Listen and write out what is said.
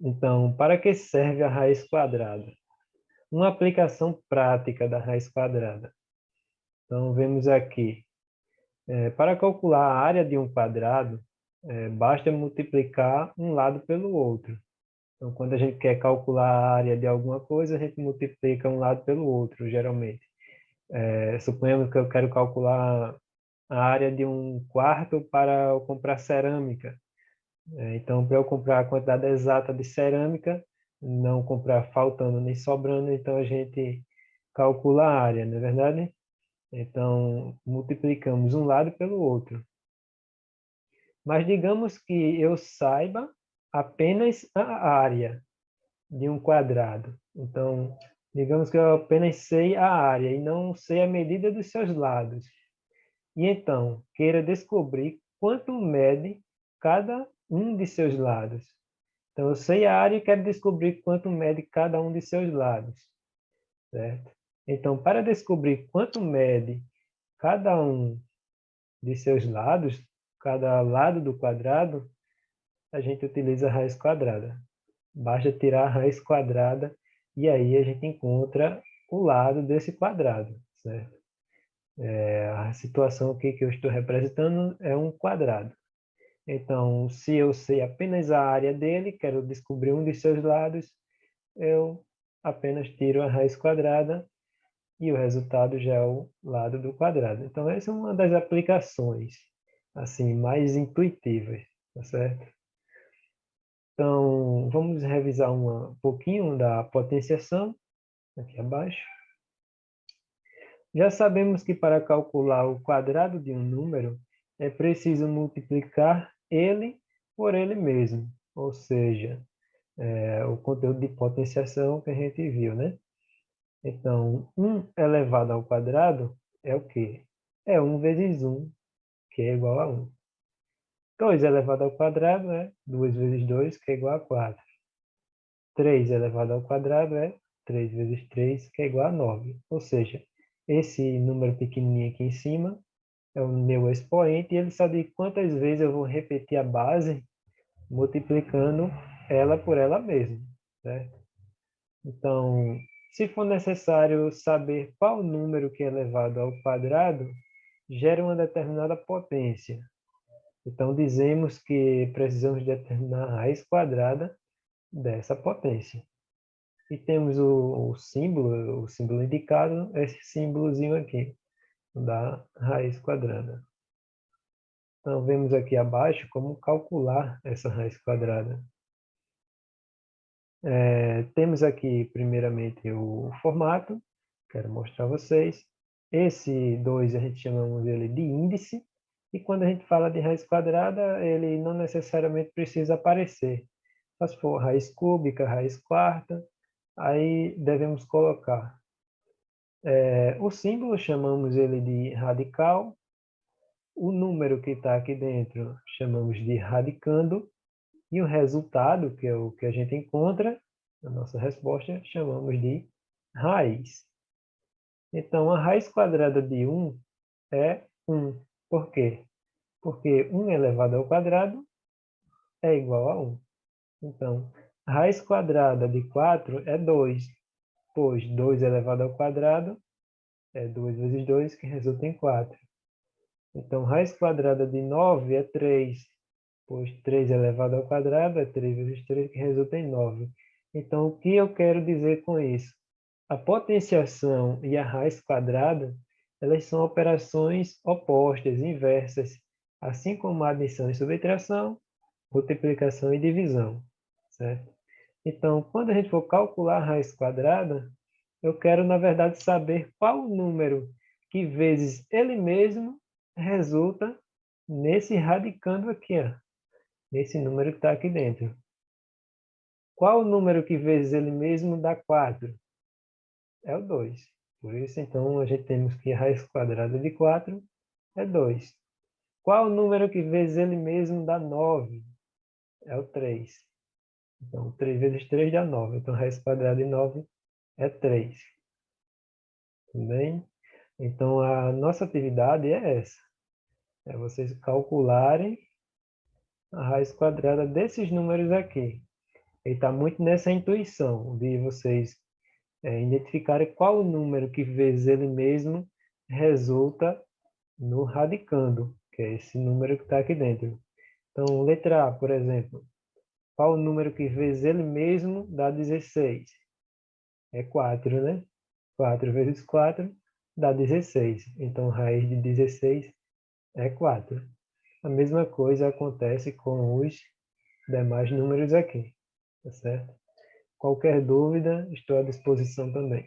Então, para que serve a raiz quadrada? Uma aplicação prática da raiz quadrada. Então, vemos aqui. Para calcular a área de um quadrado, basta multiplicar um lado pelo outro. Então, quando a gente quer calcular a área de alguma coisa, a gente multiplica um lado pelo outro, geralmente. Suponhamos que eu quero calcular a área de um quarto para eu comprar cerâmica. Então, para eu comprar a quantidade exata de cerâmica, não comprar faltando nem sobrando, então a gente calcula a área, não é verdade? Então, multiplicamos um lado pelo outro. Mas digamos que eu saiba apenas a área de um quadrado. Então, digamos que eu apenas sei a área e não sei a medida dos seus lados. E então, queira descobrir quanto mede cada um de seus lados. Então, eu sei a área e quero descobrir quanto mede cada um de seus lados, certo? Então, para descobrir quanto mede cada um de seus lados, cada lado do quadrado, a gente utiliza a raiz quadrada. Basta tirar a raiz quadrada e aí a gente encontra o lado desse quadrado, certo? A situação aqui que eu estou representando é um quadrado. Então, se eu sei apenas a área dele, quero descobrir um de seus lados, eu apenas tiro a raiz quadrada e o resultado já é o lado do quadrado. Então, essa é uma das aplicações assim mais intuitivas, tá certo? Então, vamos revisar um pouquinho da potenciação aqui abaixo. Já sabemos que para calcular o quadrado de um número, é preciso multiplicar ele por ele mesmo, ou seja, o conteúdo de potenciação que a gente viu, né? Então, 1 elevado ao quadrado é o quê? É 1 vezes 1, que é igual a 1. 2 elevado ao quadrado é 2 vezes 2, que é igual a 4. 3 elevado ao quadrado é 3 vezes 3, que é igual a 9. Ou seja, esse número pequenininho aqui em cima é o meu expoente e ele sabe quantas vezes eu vou repetir a base multiplicando ela por ela mesma, certo? Então, se for necessário saber qual número que é elevado ao quadrado, gera uma determinada potência. Então, dizemos que precisamos determinar a raiz quadrada dessa potência. E temos o símbolo indicado, esse símbolozinho aqui, da raiz quadrada. Então, vemos aqui abaixo como calcular essa raiz quadrada. Temos aqui, primeiramente, o formato, quero mostrar a vocês. Esse 2 a gente chamamos ele de índice, e quando a gente fala de raiz quadrada, ele não necessariamente precisa aparecer. Mas se for raiz cúbica, raiz quarta, aí devemos colocar. O símbolo chamamos ele de radical, o número que está aqui dentro chamamos de radicando, e o resultado, que é o que a gente encontra, a nossa resposta, chamamos de raiz. Então, a raiz quadrada de 1 é 1. Por quê? Porque 1 elevado ao quadrado é igual a 1. Então, a raiz quadrada de 4 é 2, pois 2 elevado ao quadrado é 2 vezes 2, que resulta em 4. Então, raiz quadrada de 9 é 3, pois 3 elevado ao quadrado é 3 vezes 3, que resulta em 9. Então, o que eu quero dizer com isso? A potenciação e a raiz quadrada, elas são operações opostas, inversas, assim como a adição e subtração, multiplicação e divisão, certo? Então, quando a gente for calcular a raiz quadrada, eu quero, na verdade, saber qual número que vezes ele mesmo resulta nesse radicando aqui, ó, nesse número que está aqui dentro. Qual número que vezes ele mesmo dá 4? É o 2. Por isso, então, a gente temos que a raiz quadrada de 4 é 2. Qual número que vezes ele mesmo dá 9? É o 3. Então, 3 vezes 3 dá 9. Então, a raiz quadrada de 9 é 3. Tudo bem? Então, a nossa atividade é essa. É vocês calcularem a raiz quadrada desses números aqui. Ele está muito nessa intuição de vocês identificarem qual o número que vezes ele mesmo resulta no radicando, que é esse número que está aqui dentro. Então, letra A, por exemplo. Qual o número que vezes ele mesmo dá 16? É 4, né? 4 vezes 4 dá 16. Então, raiz de 16 é 4. A mesma coisa acontece com os demais números aqui, tá certo? Qualquer dúvida, estou à disposição também.